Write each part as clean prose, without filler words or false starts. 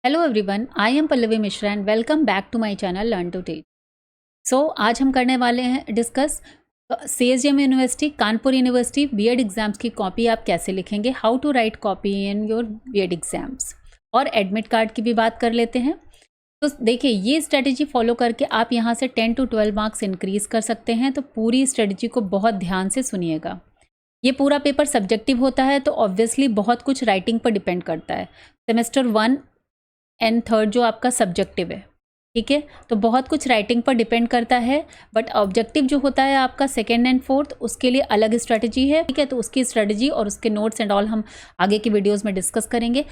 Hello everyone, I am Pallavi Mishra and welcome back to my channel learn to teach. So आज हम करने वाले हैं discuss CSGM university, Kanpur university BEd exams की copy आप कैसे लिखेंगे, how to write copy in your BEd exams, और एडमिट कार्ड की भी बात कर लेते हैं। तो देखिए, ये स्ट्रेटजी फॉलो करके आप यहाँ से 10 to 12 मार्क्स इंक्रीज कर सकते हैं। तो पूरी स्ट्रेटजी को बहुत ध्यान से सुनिएगा। ये पूरा पेपर सब्जेक्टिव होता है, तो ऑब्वियसली बहुत कुछ राइटिंग पर डिपेंड करता है। सेमेस्टर 1 एंड 3 जो आपका सब्जेक्टिव है, ठीक है, तो बहुत कुछ राइटिंग पर डिपेंड करता है। बट ऑब्जेक्टिव जो होता है आपका 2nd एंड 4th, उसके लिए अलग स्ट्रेटजी है, ठीक है। तो उसकी स्ट्रेटजी और उसके नोट्स एंड ऑल हम आगे की वीडियोस में डिस्कस करेंगे।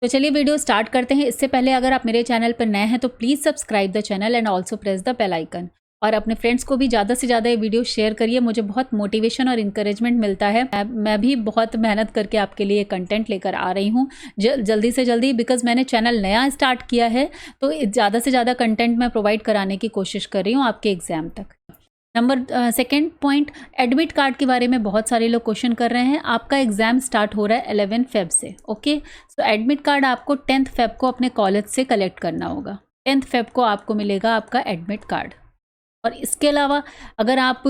तो चलिए वीडियो स्टार्ट करते हैं। इससे पहले अगर आप मेरे चैनल पर नए हैं तो please subscribe the channel and also press the bell icon, और अपने फ्रेंड्स को भी ज़्यादा से ज़्यादा ये वीडियो शेयर करिए। मुझे बहुत मोटिवेशन और इंकरेजमेंट मिलता है। मैं भी बहुत मेहनत करके आपके लिए कंटेंट लेकर आ रही हूँ जल्दी से जल्दी, बिकॉज मैंने चैनल नया स्टार्ट किया है, तो ज़्यादा से ज़्यादा कंटेंट मैं प्रोवाइड कराने की कोशिश कर रही हूँ आपके एग्ज़ाम तक। सेकेंड पॉइंट, एडमिट कार्ड के बारे में बहुत सारे लोग क्वेश्चन कर रहे हैं। आपका एग्जाम स्टार्ट हो रहा है 11 फेब से, ओके। सो एडमिट कार्ड आपको 10th फेब को अपने कॉलेज से कलेक्ट करना होगा। 10th फेब को आपको मिलेगा आपका एडमिट कार्ड। और इसके अलावा अगर आप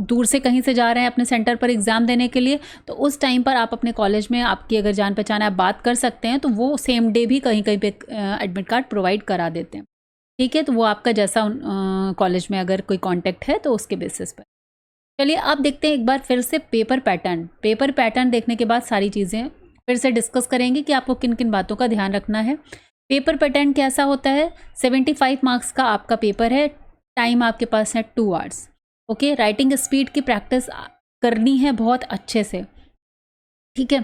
दूर से कहीं से जा रहे हैं अपने सेंटर पर एग्ज़ाम देने के लिए, तो उस टाइम पर आप अपने कॉलेज में, आपकी अगर जान पहचान है, आप बात कर सकते हैं, तो वो सेम डे भी कहीं कहीं पे एडमिट कार्ड प्रोवाइड करा देते हैं, ठीक है। तो वो आपका जैसा कॉलेज में अगर कोई कांटेक्ट है तो उसके बेसिस पर। चलिए आप देखते हैं एक बार फिर से पेपर पैटर्न देखने के बाद सारी चीज़ें फिर से डिस्कस करेंगे कि आपको किन किन बातों का ध्यान रखना है। पेपर पैटर्न कैसा होता है? 75 मार्क्स का आपका पेपर है। टाइम आपके पास है 2 आवर्स, ओके। राइटिंग स्पीड की प्रैक्टिस करनी है बहुत अच्छे से, ठीक है।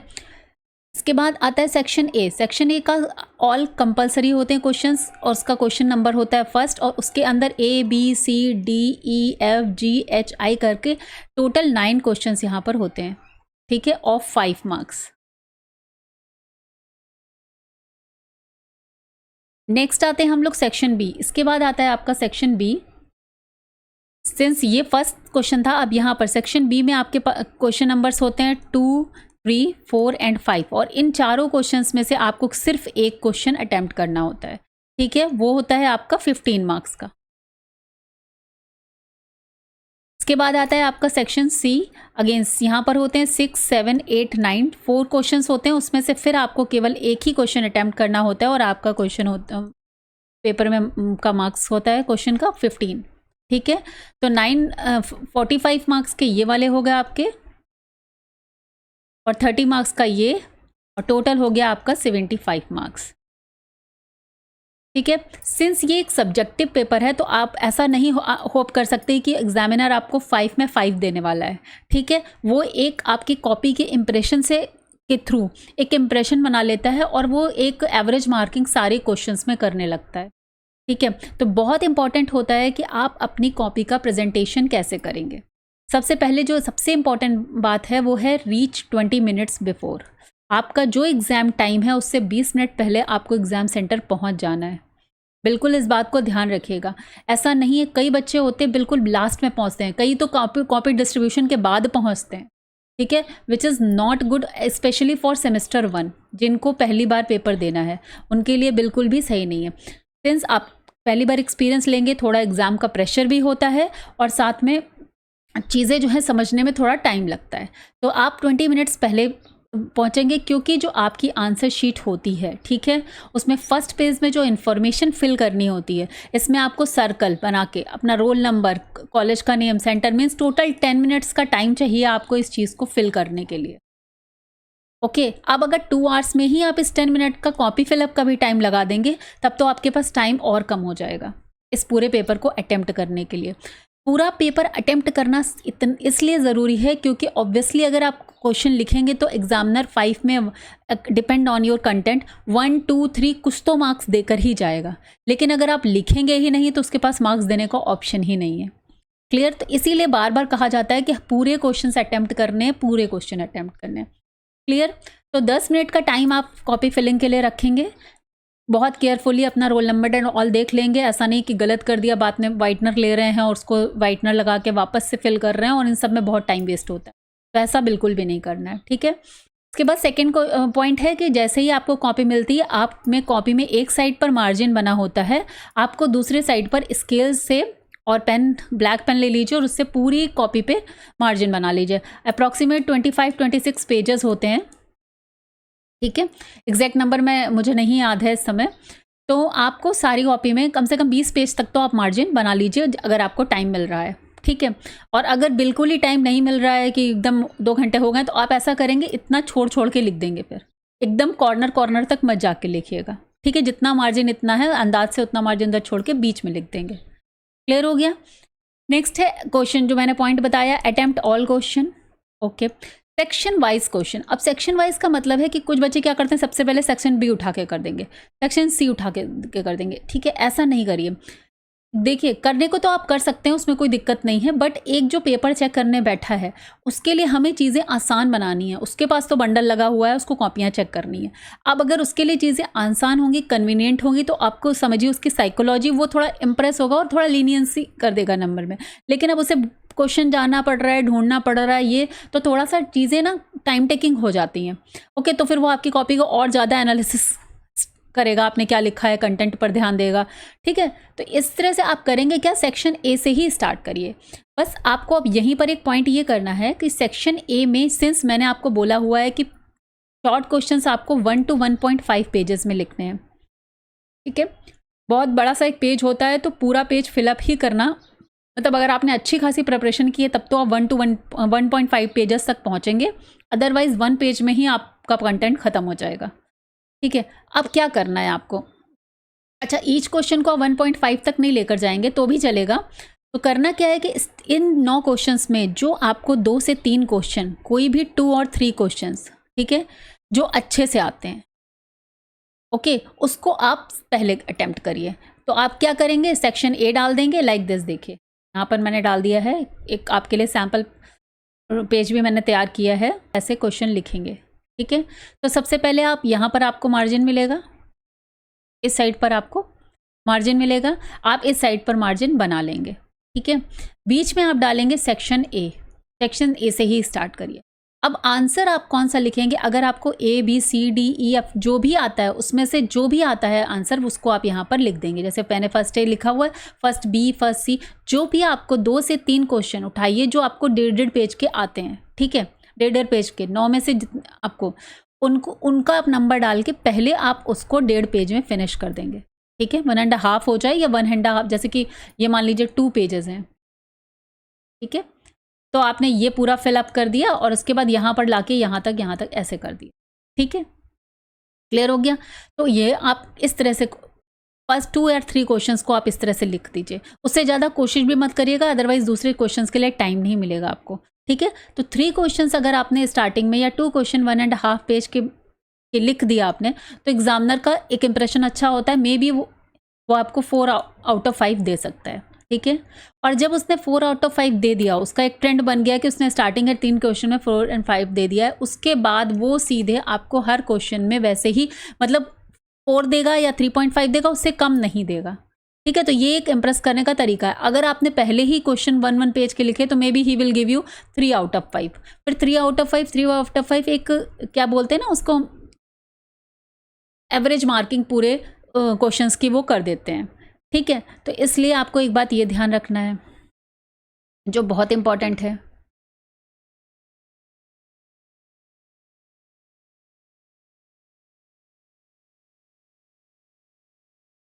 इसके बाद आता है सेक्शन ए। सेक्शन ए का ऑल कंपलसरी होते हैं क्वेश्चंस, और उसका क्वेश्चन नंबर होता है फर्स्ट, और उसके अंदर ABCDEFGHI करके टोटल 9 क्वेश्चंस यहाँ पर होते हैं, ठीक है, ऑफ 5 मार्क्स। नेक्स्ट आते हैं हम लोग सेक्शन बी। इसके बाद आता है आपका सेक्शन बी। सिंस ये फर्स्ट क्वेश्चन था, अब यहाँ पर सेक्शन बी में आपके क्वेश्चन नंबर्स होते हैं 2, 3, 4 एंड 5, और इन चारों क्वेश्चंस में से आपको सिर्फ एक क्वेश्चन अटेम्प्ट करना होता है, ठीक है। वो होता है आपका 15 मार्क्स का। इसके बाद आता है आपका सेक्शन सी। अगेंस्ट यहाँ पर होते हैं 6, 7, 8, 9, 4 क्वेश्चंस होते हैं। उसमें से फिर आपको केवल एक ही क्वेश्चन अटेम्प्ट करना होता है, और आपका क्वेश्चन होता, पेपर में का मार्क्स होता है क्वेश्चन का 15, ठीक है। तो 45 मार्क्स के ये वाले हो गए आपके, और 30 मार्क्स का ये, और टोटल हो गया आपका 75 मार्क्स, ठीक है। सिंस ये एक सब्जेक्टिव पेपर है, तो आप ऐसा नहीं होप कर सकते कि एग्जामिनर आपको 5 में 5 देने वाला है, ठीक है। वो एक आपकी कॉपी के इम्प्रेशन से के थ्रू एक इम्प्रेशन बना लेता है, और वो एक एवरेज मार्किंग सारे क्वेश्चंस में करने लगता है, ठीक है। तो बहुत इंपॉर्टेंट होता है कि आप अपनी कॉपी का प्रेजेंटेशन कैसे करेंगे। सबसे पहले जो सबसे इम्पॉर्टेंट बात है वो है रीच 20 मिनट्स बिफोर। आपका जो एग्ज़ाम टाइम है उससे 20 मिनट पहले आपको एग्ज़ाम सेंटर पहुंच जाना है। बिल्कुल इस बात को ध्यान रखिएगा। ऐसा नहीं है, कई बच्चे होते हैं बिल्कुल लास्ट में पहुंचते हैं, कई तो कॉपी डिस्ट्रीब्यूशन के बाद पहुंचते हैं, ठीक है, which is not good, specially for semester 1 जिनको पहली बार पेपर देना है, उनके लिए बिल्कुल भी सही नहीं है। सिंस आप पहली बार एक्सपीरियंस लेंगे, थोड़ा एग्ज़ाम का प्रेशर भी होता है, और साथ में चीज़ें जो है समझने में थोड़ा टाइम लगता है। तो आप 20 मिनट्स पहले पहुंचेंगे, क्योंकि जो आपकी आंसर शीट होती है, ठीक है, उसमें फर्स्ट पेज में जो इन्फॉर्मेशन फिल करनी होती है, इसमें आपको सर्कल बना के अपना रोल नंबर, कॉलेज का name, centre, means total 10 minutes का टाइम चाहिए आपको इस चीज़ को फिल करने के लिए, ओके। अब अगर 2 आवर्स में ही आप इस 10 मिनट का कॉपी फिलअप का भी टाइम लगा देंगे, तब तो आपके पास टाइम और कम हो जाएगा इस पूरे पेपर को अटेम्प्ट करने के लिए। पूरा पेपर अटेम्प्ट करना इसलिए ज़रूरी है क्योंकि ऑब्वियसली अगर आप क्वेश्चन लिखेंगे तो एग्जामिनर 5 में डिपेंड ऑन योर कंटेंट 1, 2, 3 कुछ तो मार्क्स देकर ही जाएगा, लेकिन अगर आप लिखेंगे ही नहीं तो उसके पास मार्क्स देने का ऑप्शन ही नहीं है। क्लियर? तो इसीलिए बार बार कहा जाता है कि पूरे क्वेश्चन अटेम्प्ट करने हैं, पूरे क्वेश्चन अटेम्प्ट करने हैं। क्लियर? तो 10 मिनट का टाइम आप कॉपी फिलिंग के लिए रखेंगे। बहुत केयरफुली अपना रोल नंबर एंड ऑल देख लेंगे। ऐसा नहीं कि गलत कर दिया, बाद में वाइटनर ले रहे हैं और उसको वाइटनर लगा के वापस से फिल कर रहे हैं, और इन सब में बहुत टाइम वेस्ट होता है, तो ऐसा बिल्कुल भी नहीं करना है, ठीक है। उसके बाद सेकेंड पॉइंट है कि जैसे ही आपको कॉपी मिलती है, आप में कॉपी में एक साइड पर मार्जिन बना होता है, आपको दूसरे साइड पर स्केल से और पेन, ब्लैक पेन ले लीजिए और उससे पूरी कॉपी पे मार्जिन बना लीजिए। अप्रॉक्सीमेट 25-26 पेजेस होते हैं, ठीक है। एग्जैक्ट नंबर मुझे नहीं याद है इस समय। तो आपको सारी कॉपी में कम से कम 20 पेज तक तो आप मार्जिन बना लीजिए अगर आपको टाइम मिल रहा है, ठीक है। और अगर बिल्कुल ही टाइम नहीं मिल रहा है कि एकदम 2 घंटे हो गए, तो आप ऐसा करेंगे, इतना छोड़ छोड़ के लिख देंगे, फिर एकदम कॉर्नर कॉर्नर तक मत जाके लिखिएगा, ठीक है। जितना मार्जिन इतना है अंदाज से उतना मार्जिन अंदर छोड़ के बीच में लिख देंगे। क्लियर हो गया। नेक्स्ट है क्वेश्चन, जो मैंने पॉइंट बताया, attempt all question, okay. Section wise question. अब सेक्शन वाइज का मतलब है कि कुछ बच्चे क्या करते हैं, सबसे पहले सेक्शन बी उठा के कर देंगे, सेक्शन सी उठा के कर देंगे, ठीक है। ऐसा नहीं करिए। देखिए, करने को तो आप कर सकते हैं, उसमें कोई दिक्कत नहीं है, बट एक जो पेपर चेक करने बैठा है उसके लिए हमें चीज़ें आसान बनानी है। उसके पास तो बंडल लगा हुआ है, उसको कॉपियाँ चेक करनी है। अब अगर उसके लिए चीज़ें आसान होंगी, कन्वीनियंट होंगी, तो आपको समझिए उसकी साइकोलॉजी, वो थोड़ा इंप्रेस होगा और थोड़ा लीनियंसी कर देगा नंबर में। लेकिन अब उसे क्वेश्चन जानना पड़ रहा है, ढूंढना पड़ रहा है, ये तो थोड़ा सा चीज़ें ना टाइम टेकिंग हो जाती हैं, ओके। तो फिर वो आपकी कॉपी को और ज़्यादा एनालिसिस करेगा, आपने क्या लिखा है, कंटेंट पर ध्यान देगा, ठीक है। तो इस तरह से आप करेंगे क्या, सेक्शन ए से ही स्टार्ट करिए। बस आपको अब यहीं पर एक पॉइंट ये करना है कि सेक्शन ए में, सिंस मैंने आपको बोला हुआ है कि शॉर्ट क्वेश्चंस आपको 1 to 1.5 पेजेस में लिखने हैं, ठीक है। बहुत बड़ा सा एक पेज होता है, तो पूरा पेज फिलअप ही करना, मतलब अगर आपने अच्छी खासी प्रिपरेशन की है तब तो आप 1.5 पेजेस तक पहुंचेंगे, अदरवाइज 1 पेज में ही आपका कंटेंट खत्म हो जाएगा, ठीक है। अब क्या करना है आपको, अच्छा, ईच क्वेश्चन को 1.5 तक नहीं लेकर जाएंगे तो भी चलेगा। तो करना क्या है कि इन 9 क्वेश्चंस में जो आपको 2 से 3 क्वेश्चन, कोई भी 2 और 3 क्वेश्चंस, ठीक है, जो अच्छे से आते हैं, ओके, उसको आप पहले अटेम्प्ट करिए। तो आप क्या करेंगे, सेक्शन ए डाल देंगे, लाइक दिस। देखिए यहाँ पर मैंने डाल दिया है, एक आपके लिए सैम्पल पेज भी मैंने तैयार किया है, ऐसे क्वेश्चन लिखेंगे, ठीक है। तो सबसे पहले आप यहाँ पर आपको मार्जिन मिलेगा, इस साइड पर आपको मार्जिन मिलेगा, आप इस साइड पर मार्जिन बना लेंगे, ठीक है। बीच में आप डालेंगे सेक्शन ए, सेक्शन ए से ही स्टार्ट करिए। अब आंसर आप कौन सा लिखेंगे, अगर आपको A B C D E F जो भी आता है, उसमें से जो भी आता है आंसर, उसको आप यहाँ पर लिख देंगे। जैसे मैंने फर्स्ट ए लिखा हुआ है, फर्स्ट बी, फर्स्ट सी, जो भी आपको 2 से 3 क्वेश्चन उठाइए जो आपको 1.5 पेज के आते हैं, ठीक है, 1.5 पेज के, 9 में से आपको उनका आप नंबर डाल के पहले आप उसको 1.5 पेज में फिनिश कर देंगे, ठीक है। 1.5 हो जाए या 1.5, जैसे कि ये मान लीजिए 2 पेजेस हैं, ठीक है। तो आपने ये पूरा फिलअप कर दिया और उसके बाद यहाँ पर लाके यहाँ तक ऐसे कर दिया, ठीक है। क्लियर हो गया। तो ये आप इस तरह से फर्स्ट 2 या 3 क्वेश्चंस को आप इस तरह से लिख दीजिए, उससे ज़्यादा कोशिश भी मत करिएगा, अदरवाइज दूसरे क्वेश्चंस के लिए टाइम नहीं मिलेगा आपको, ठीक है। तो 3 क्वेश्चंस अगर आपने स्टार्टिंग में, या 2 क्वेश्चन 1.5 पेज के लिख दिया आपने, तो एग्जामिनर का एक इंप्रेशन अच्छा होता है, मे बी वो आपको 4 आउट ऑफ 5 दे सकता है, ठीक है। और जब उसने 4 आउट ऑफ 5 दे दिया, उसका एक ट्रेंड बन गया कि उसने स्टार्टिंग के 3 क्वेश्चन में 4 और 5 दे दिया है, उसके बाद वो सीधे आपको हर क्वेश्चन में वैसे ही, मतलब 4 देगा या 3.5 देगा, उससे कम नहीं देगा, ठीक है। तो ये एक इम्प्रेस करने का तरीका है। अगर आपने पहले ही क्वेश्चन 1 पेज के लिखे, तो may be he will give you 3 out of 5, फिर 3 आउट ऑफ 5, 3 आउट ऑफ 5, एक क्या बोलते हैं ना उसको, एवरेज मार्किंग पूरे क्वेश्चंस की वो कर देते हैं, ठीक है। तो इसलिए आपको एक बात ये ध्यान रखना है जो बहुत इंपॉर्टेंट है।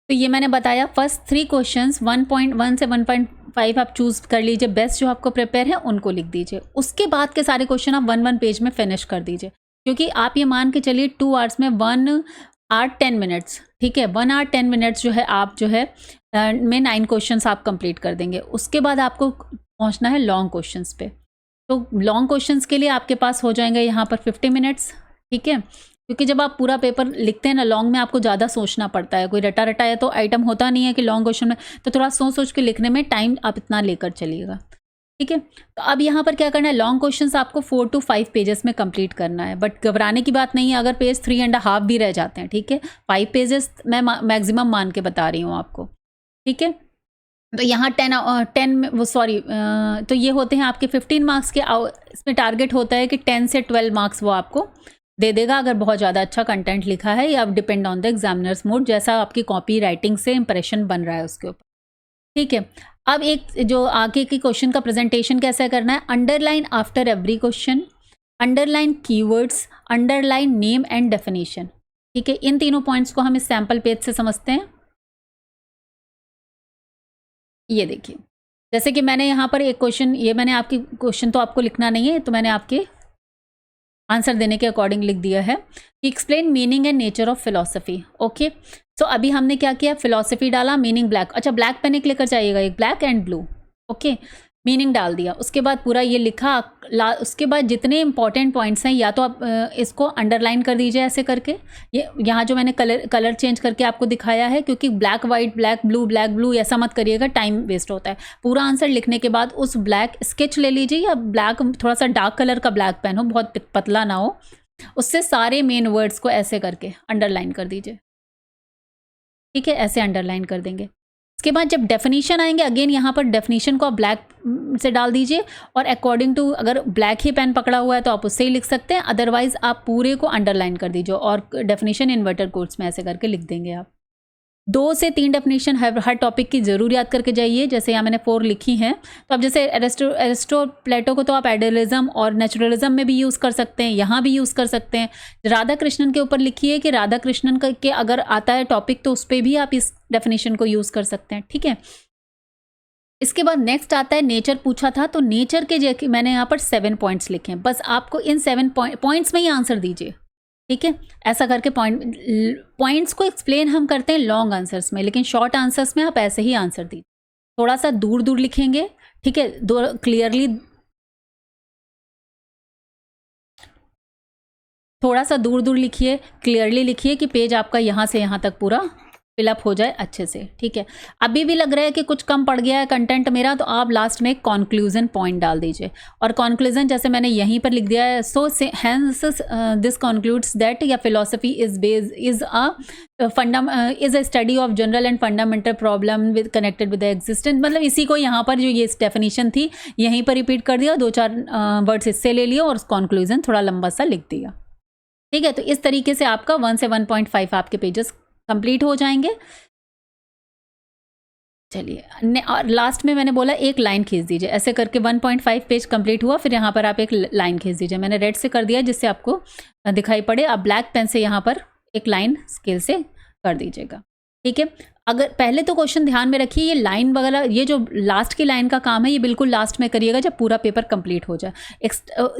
तो ये मैंने बताया, फर्स्ट 3 क्वेश्चंस 1.1 से 1.5 आप चूज कर लीजिए, बेस्ट जो आपको प्रिपेयर है उनको लिख दीजिए। उसके बाद के सारे क्वेश्चन आप 1 पेज में फिनिश कर दीजिए, क्योंकि आप ये मान के चलिए 2 आवर्स में 1 आवर 10 मिनट्स, ठीक है, 1 आवर 10 मिनट्स जो है आप जो है में 9 क्वेश्चंस आप कंप्लीट कर देंगे। उसके बाद आपको पहुंचना है लॉन्ग क्वेश्चंस पे। तो लॉन्ग क्वेश्चंस के लिए आपके पास हो जाएंगे यहाँ पर 50 मिनट्स, ठीक है। क्योंकि जब आप पूरा पेपर लिखते हैं ना, लॉन्ग में आपको ज़्यादा सोचना पड़ता है, कोई रटा रटाया तो आइटम होता नहीं है कि लॉन्ग क्वेश्चन में, तो थोड़ा सोच के लिखने में टाइम आप इतना लेकर चलिएगा, ठीक है। तो अब यहाँ पर क्या करना है, लॉन्ग क्वेश्चंस आपको 4 to 5 पेजेस में कंप्लीट करना है, बट घबराने की बात नहीं है अगर पेज 3.5 भी रह जाते हैं, ठीक है। 5 पेजेस मैं मैक्सिमम मान के बता रही हूँ आपको, ठीक है। तो यहाँ 10 वो सॉरी तो ये होते हैं आपके 15 मार्क्स के, इसमें टारगेट होता है कि 10 से 12 मार्क्स वो आपको दे देगा अगर बहुत ज़्यादा अच्छा कंटेंट लिखा है, या depend on the examiners mood, जैसा आपकी कॉपी राइटिंग से इंप्रेशन बन रहा है उसके ऊपर। ठीक है, अब एक जो आगे की क्वेश्चन का प्रेजेंटेशन कैसे करना है, underline after every question, underline keywords, underline name and definition. ठीक है, इन तीनों पॉइंट्स को हम इस सैम्पल पेज से समझते हैं। ये देखिए, जैसे कि मैंने यहाँ पर एक क्वेश्चन, ये मैंने आपकी क्वेश्चन तो आपको लिखना नहीं है, तो मैंने आपके आंसर देने के अकॉर्डिंग लिख दिया है कि explain meaning and nature of philosophy. Okay, so अभी हमने क्या किया, फिलॉसफी डाला, मीनिंग ब्लैक, अच्छा ब्लैक पेन एक लेकर जाइएगा, एक black and blue. Okay, meaning डाल दिया, उसके बाद पूरा ये लिखा, उसके बाद जितने इंपॉर्टेंट पॉइंट्स हैं या तो आप इसको अंडरलाइन कर दीजिए ऐसे करके। ये यहाँ जो मैंने कलर चेंज करके आपको दिखाया है, क्योंकि ब्लैक वाइट ब्लैक ब्लू ऐसा मत करिएगा, टाइम वेस्ट होता है। पूरा आंसर लिखने के बाद उस ब्लैक स्केच ले लीजिए, या ब्लैक थोड़ा सा डार्क कलर का ब्लैक पेन हो, बहुत पतला ना हो, उससे सारे मेन वर्ड्स को ऐसे करके अंडरलाइन कर दीजिए। ठीक है, ऐसे अंडरलाइन कर देंगे। इसके बाद जब डेफिनेशन आएंगे, अगेन यहाँ पर डेफिनेशन को आप ब्लैक से डाल दीजिए, और अकॉर्डिंग टू, अगर ब्लैक ही पेन पकड़ा हुआ है तो आप उससे ही लिख सकते हैं, अदरवाइज आप पूरे को अंडरलाइन कर दीजिए, और डेफिनेशन इन्वर्टेड कोट्स में ऐसे करके लिख देंगे आप। 2 से 3 डेफिनेशन हर टॉपिक की जरूर याद करके जाइए, जैसे यहाँ मैंने 4 लिखी हैं। तो अब जैसे एरिस्टो प्लेटो को तो आप आइडियलिज्म और नेचुरलिज्म में भी यूज़ कर सकते हैं, यहाँ भी यूज़ कर सकते हैं। राधा कृष्णन के ऊपर लिखी है कि राधा कृष्णन के अगर आता है टॉपिक तो उस पर भी आप इस डेफिनेशन को यूज़ कर सकते हैं। ठीक है, इसके बाद नेक्स्ट आता है नेचर पूछा था, तो नेचर के मैंने यहाँ पर 7 पॉइंट्स लिखे हैं, बस आपको इन 7 पॉइंट्स में ही आंसर दीजिए। ठीक है, ऐसा करके पॉइंट्स को एक्सप्लेन हम करते हैं लॉन्ग आंसर्स में, लेकिन शॉर्ट आंसर्स में आप ऐसे ही आंसर दीजिए, थोड़ा सा दूर दूर लिखेंगे। ठीक है, क्लियरली, थोड़ा सा दूर दूर लिखिए, क्लियरली लिखिए कि पेज आपका यहाँ से यहाँ तक पूरा फिलअप हो जाए अच्छे से। ठीक है, अभी भी लग रहा है कि कुछ कम पड़ गया है कंटेंट मेरा, तो आप लास्ट में कंक्लूजन पॉइंट डाल दीजिए, और कंक्लूजन जैसे मैंने यहीं पर लिख दिया है, so hence this concludes that या philosophy is a study of general and fundamental problem with connected with the existence. मतलब इसी को यहाँ पर जो ये डेफिनेशन थी यहीं पर रिपीट कर दिया, 2-4 वर्ड्स इससे ले लिया, और कंक्लूजन थोड़ा लंबा सा लिख दिया। ठीक है, तो इस तरीके से आपका 1 से 1.5 आपके पेजेस कंप्लीट हो जाएंगे। चलिए, और लास्ट में मैंने बोला एक लाइन खींच दीजिए, ऐसे करके 1.5 पेज कंप्लीट हुआ, फिर यहाँ पर आप एक लाइन खींच दीजिए। मैंने रेड से कर दिया जिससे आपको दिखाई पड़े, आप ब्लैक पेन से यहाँ पर एक लाइन स्केल से कर दीजिएगा। ठीक है, अगर पहले तो क्वेश्चन ध्यान में रखिए, ये लाइन वगैरह, ये जो लास्ट की लाइन का काम है ये बिल्कुल लास्ट में करिएगा जब पूरा पेपर कंप्लीट हो जाए।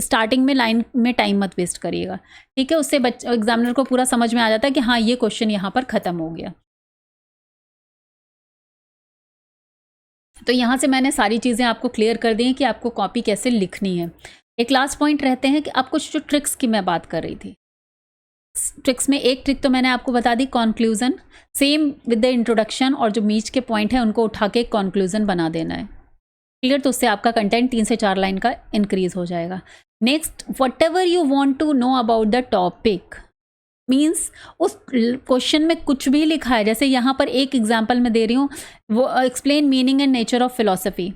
स्टार्टिंग में लाइन में टाइम मत वेस्ट करिएगा। ठीक है, उससे एग्जामिनर को पूरा समझ में आ जाता है कि हाँ ये क्वेश्चन यहाँ पर ख़त्म हो गया। तो यहाँ से मैंने सारी चीज़ें आपको क्लियर कर दी हैं कि आपको कॉपी कैसे लिखनी है। एक लास्ट पॉइंट रहते हैं कि आप कुछ जो ट्रिक्स की मैं बात कर रही थी, ट्रिक्स में एक ट्रिक तो मैंने आपको बता दी, conclusion same with the introduction, और जो बीच के पॉइंट है उनको उठा के कंक्लूजन बना देना है। क्लियर, तो उससे आपका कंटेंट 3 से 4 लाइन का इंक्रीज हो जाएगा। Next, whatever you want to know about the topic, means उस क्वेश्चन में कुछ भी लिखा है, जैसे यहाँ पर एक एग्जाम्पल मैं दे रही हूँ, वो explain meaning and nature of philosophy,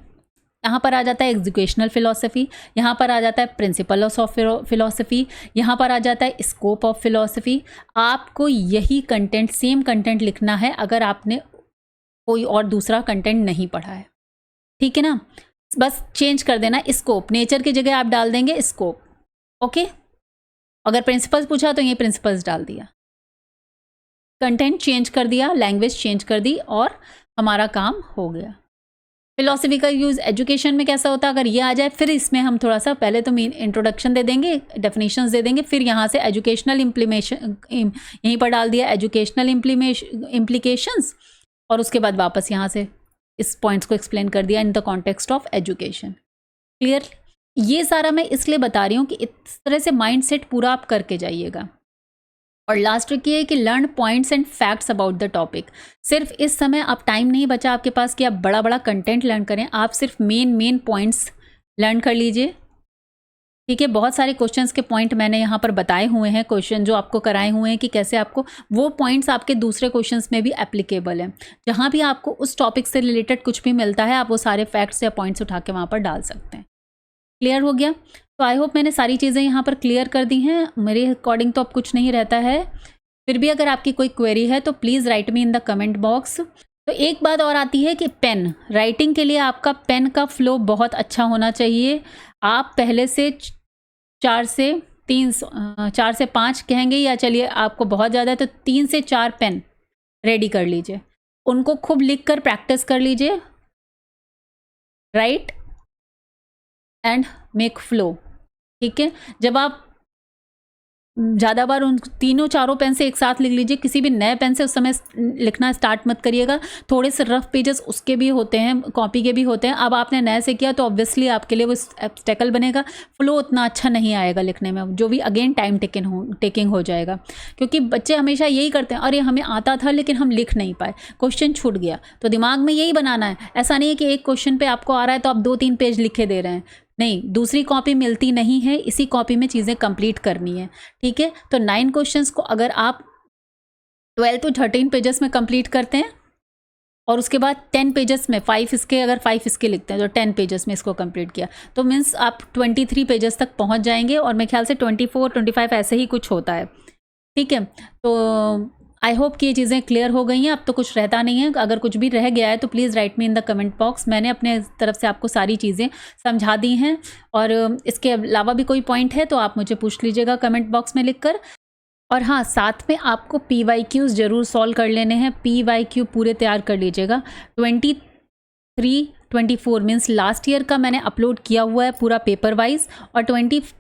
यहाँ पर आ जाता है एजुकेशनल फिलॉसफी, यहाँ पर आ जाता है प्रिंसिपल ऑफ फिलॉसफी, यहाँ पर आ जाता है स्कोप ऑफ फिलॉसफी। आपको यही कंटेंट, सेम कंटेंट लिखना है अगर आपने कोई और दूसरा कंटेंट नहीं पढ़ा है। ठीक है ना, बस चेंज कर देना स्कोप, नेचर की जगह आप डाल देंगे स्कोप। ओके, अगर प्रिंसिपल्स पूछा तो ये प्रिंसिपल्स डाल दिया, कंटेंट चेंज कर दिया, लैंग्वेज चेंज कर दी, और हमारा काम हो गया। फिलॉसफी का यूज़ एजुकेशन में कैसा होता है, अगर ये आ जाए फिर इसमें हम थोड़ा सा पहले तो इंट्रोडक्शन दे देंगे, डेफिनेशंस दे देंगे, फिर यहाँ से एजुकेशनल इम्प्लीमेशन यहीं पर डाल दिया, एजुकेशनल इम्प्लीकेशंस, और उसके बाद वापस यहाँ से इस पॉइंट्स को एक्सप्लेन कर दिया in the context of education. Clear, ये सारा मैं इसलिए बता रही हूँ कि इस तरह से माइंड सेट पूरा आप करके जाइएगा। और लास्ट ट्रिक ये है कि learn points and facts about the topic. सिर्फ इस समय आप टाइम नहीं बचा आपके पास कि आप बड़ा बड़ा कंटेंट लर्न करें, आप सिर्फ मेन पॉइंट्स लर्न कर लीजिए। ठीक है, बहुत सारे क्वेश्चंस के पॉइंट मैंने यहाँ पर बताए हुए हैं, क्वेश्चन जो आपको कराए हुए हैं कि कैसे आपको वो पॉइंट्स आपके दूसरे क्वेश्चंस में भी एप्लीकेबल हैं। जहाँ भी आपको उस टॉपिक से रिलेटेड कुछ भी मिलता है, आप वो सारे फैक्ट्स या पॉइंट्स उठा के वहाँ पर डाल सकते हैं। क्लियर हो गया? तो आई होप मैंने सारी चीज़ें यहाँ पर क्लियर कर दी हैं। मेरे अकॉर्डिंग तो अब कुछ नहीं रहता है। फिर भी अगर आपकी कोई क्वेरी है तो please write me in the comment box. तो एक बात और आती है कि पेन, राइटिंग के लिए आपका पेन का फ्लो बहुत अच्छा होना चाहिए। आप पहले से 4 से 5 कहेंगे, या चलिए आपको बहुत ज़्यादा है तो 3 से 4 पेन रेडी कर लीजिए, उनको खूब लिख कर प्रैक्टिस कर लीजिए। राइट एंड मेक फ्लो, ठीक है। जब आप ज़्यादा बार उन तीनों चारों पेन से एक साथ लिख लीजिए, किसी भी नए पेन से उस समय लिखना स्टार्ट मत करिएगा। थोड़े से रफ पेजेस उसके भी होते हैं, कॉपी के भी होते हैं। अब आपने नए से किया तो ऑब्वियसली आपके लिए वो ऑब्स्टेकल बनेगा, फ्लो उतना अच्छा नहीं आएगा लिखने में, जो भी अगेन टाइम टेकिंग हो जाएगा। क्योंकि बच्चे हमेशा यही करते हैं, अरे हमें आता था लेकिन हम लिख नहीं पाए, क्वेश्चन छूट गया। तो दिमाग में यही बनाना है, ऐसा नहीं है कि एक क्वेश्चन पे आपको आ रहा है तो आप 2-3 पेज लिखे दे रहे हैं। नहीं, दूसरी कॉपी मिलती नहीं है, इसी कॉपी में चीज़ें कंप्लीट करनी है, ठीक है। तो 9 क्वेश्चंस को अगर आप 12 to 13 पेजेस में कंप्लीट करते हैं और उसके बाद 10 पेजेस में 5 इसके लिखते हैं तो 10 पेजेस में इसको कंप्लीट किया तो मीन्स आप 23 पेजेस तक पहुंच जाएंगे। और मेरे ख्याल से 24-25 ऐसे ही कुछ होता है, ठीक है। तो आई होप कि ये चीज़ें क्लियर हो गई हैं। अब तो कुछ रहता नहीं है। अगर कुछ भी रह गया है तो please write me in the comment box. मैंने अपने तरफ से आपको सारी चीज़ें समझा दी हैं, और इसके अलावा भी कोई पॉइंट है तो आप मुझे पूछ लीजिएगा कमेंट बॉक्स में लिखकर। और हाँ, साथ में आपको PYQs ज़रूर सॉल्व कर लेने हैं। PYQ पूरे तैयार कर लीजिएगा। 23-24 मीन्स लास्ट ईयर का मैंने अपलोड किया हुआ है पूरा पेपर वाइज, और 24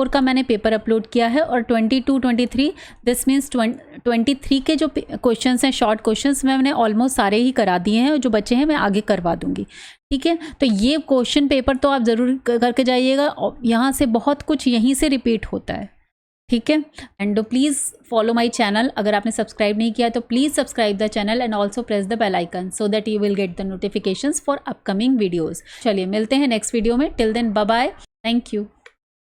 का मैंने पेपर अपलोड किया है, और 22-23 दिस मीन्स 23 के जो क्वेश्चंस हैं, शॉर्ट क्वेश्चंस, मैंने ऑलमोस्ट सारे ही करा दिए हैं, और जो बचे हैं मैं आगे करवा दूंगी, ठीक है। तो ये क्वेश्चन पेपर तो आप ज़रूर करके जाइएगा, यहाँ से बहुत कुछ यहीं से रिपीट होता है, ठीक है। And please follow my channel. अगर आपने सब्सक्राइब नहीं किया तो please subscribe the channel and also press the bell icon so that you will get the notifications for upcoming videos. चलिए मिलते हैं नेक्स्ट वीडियो में। Till then bye bye, thank you.